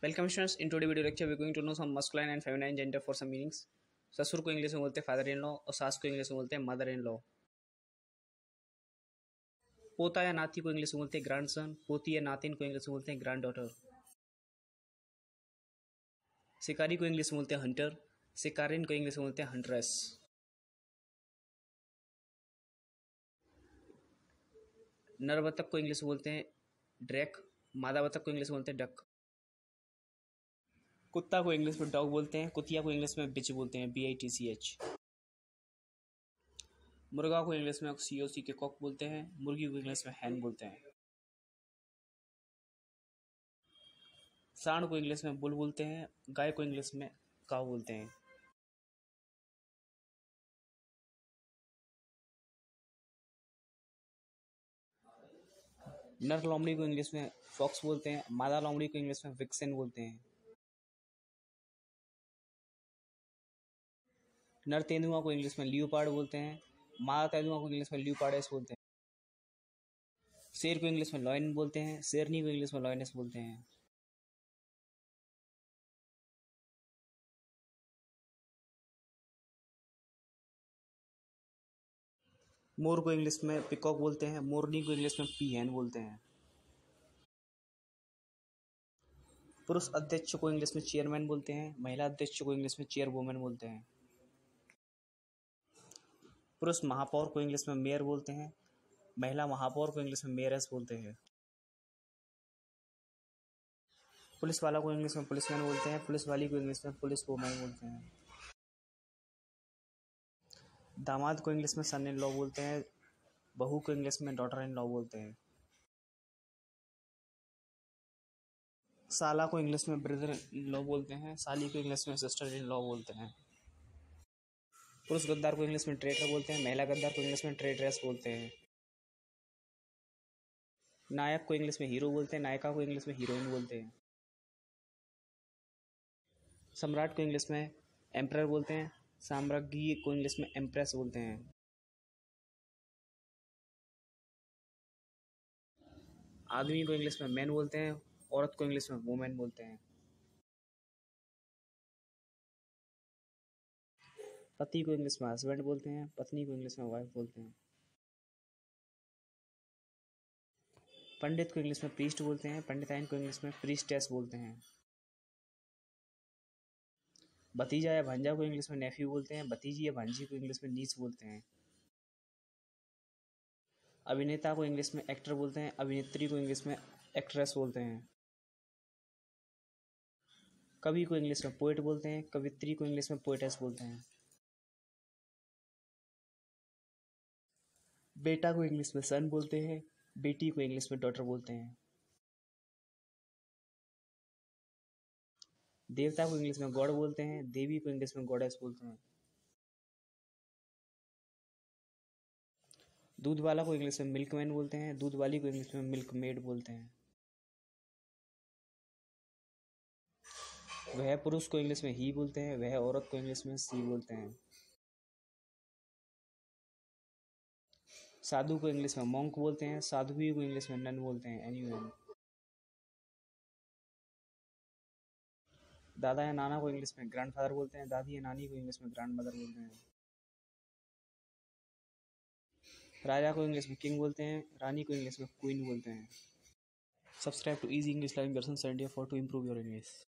Welcome students, in today video lecture we going to know some masculine and feminine gender for some meanings. ससुर को English में बोलते हैं father in law और सास को इंग्लिश में बोलते हैं मदर इन लॉ। पोता या नाती को इंग्लिश में बोलते हैं ग्रैंडसन। पोती या नातिन को इंग्लिश में बोलते हैं ग्रैंड डॉटर। शिकारी को इंग्लिश में बोलते हैं हंटर। शिकारिन को इंग्लिश में बोलते हैं हंट्रेस। नर बतख को इंग्लिश में बोलते हैं ड्रैक। मादा बतख को इंग्लिश में बोलते हैं डक। कुत्ता को इंग्लिश में डॉग बोलते हैं। कुतिया को इंग्लिश में बिच बोलते हैं, BITCH। मुर्गा को इंग्लिश में COC के कॉक बोलते हैं। मुर्गी को इंग्लिश में हैन बोलते हैं। सांड को इंग्लिश में बुल बोलते हैं। गाय को इंग्लिश में काऊ बोलते हैं। नर लोमड़ी को इंग्लिश में फॉक्स बोलते हैं। मादा लोमड़ी को इंग्लिश में विक्सेन बोलते हैं। नर तेंदुआ को इंग्लिश में लियोपार्ड बोलते हैं। मादा तेंदुआ को इंग्लिश में लियोपार्डेस बोलते हैं। शेर को इंग्लिश में लॉयन बोलते हैं। शेरनी को इंग्लिश में लॉयनेस बोलते हैं। मोर को इंग्लिश में पिकॉक बोलते हैं। मोरनी को इंग्लिश में पीहेन बोलते हैं। पुरुष अध्यक्ष को इंग्लिश में चेयरमैन बोलते हैं। महिला अध्यक्ष को इंग्लिश में चेयरवुमेन बोलते हैं। पुरुष महापौर को इंग्लिश में मेयर बोलते हैं। महिला महापौर को इंग्लिश में मेयरेस बोलते हैं। पुलिस वाला को इंग्लिश में पुलिसमैन बोलते हैं। पुलिस वाली को इंग्लिश में पुलिस वुमेन बोलते हैं। दामाद को इंग्लिश में सन इन लॉ बोलते हैं। बहू को इंग्लिश में डॉटर इन लॉ बोलते हैं। साला को इंग्लिश में ब्रदर इन लॉ बोलते हैं। साली को इंग्लिश में सिस्टर इन लॉ बोलते हैं। पुरुष गद्दार को इंग्लिश में ट्रेटर बोलते हैं। महिला गद्दार को इंग्लिश में ट्रेटरेस बोलते हैं। नायक को इंग्लिश में हीरो बोलते हैं। नायिका को इंग्लिश में हीरोइन बोलते हैं। सम्राट को इंग्लिश में एम्परर बोलते हैं। साम्राज्ञी को इंग्लिश में एम्प्रेस बोलते हैं। आदमी को इंग्लिश में मैन बोलते हैं। औरत को इंग्लिश में वुमेन बोलते हैं। पति को इंग्लिश में हस्बैंड बोलते हैं। पत्नी को इंग्लिश में वाइफ बोलते हैं। पंडित को इंग्लिश में प्रीस्ट बोलते हैं। पंडिताइन को इंग्लिश में प्रीस्टेस बोलते हैं। भतीजा या भांजा को इंग्लिश में नेफ्यू बोलते हैं। भतीजी या भांजी को इंग्लिश में नीस बोलते हैं। अभिनेता को इंग्लिश में एक्टर बोलते हैं। अभिनेत्री को इंग्लिश में एक्ट्रेस बोलते हैं। कवि को इंग्लिश में पोएट बोलते हैं। कवित्री को इंग्लिश में पोएटेस बोलते हैं। बेटा को इंग्लिश में सन बोलते हैं। बेटी को इंग्लिश में डॉटर बोलते हैं। देवता को इंग्लिश में गॉड बोलते हैं। देवी को इंग्लिश में गॉडेस बोलते हैं। दूध वाला को इंग्लिश में मिल्कमैन बोलते हैं। दूध वाली को इंग्लिश में मिल्क मेड बोलते हैं। वह पुरुष को इंग्लिश में ही बोलते हैं। वह औरत को इंग्लिश में सी बोलते हैं। साधु को इंग्लिश में मॉन्क बोलते हैं। साध्वी को इंग्लिश में नन बोलते हैं, NUN। दादा या नाना को इंग्लिश में ग्रैंडफादर बोलते हैं। दादी या नानी को इंग्लिश में ग्रैंड मदर बोलते हैं। राजा को इंग्लिश में किंग बोलते हैं। रानी को इंग्लिश में क्वीन बोलते हैं। Subscribe to easy English learning person India for to improve your English.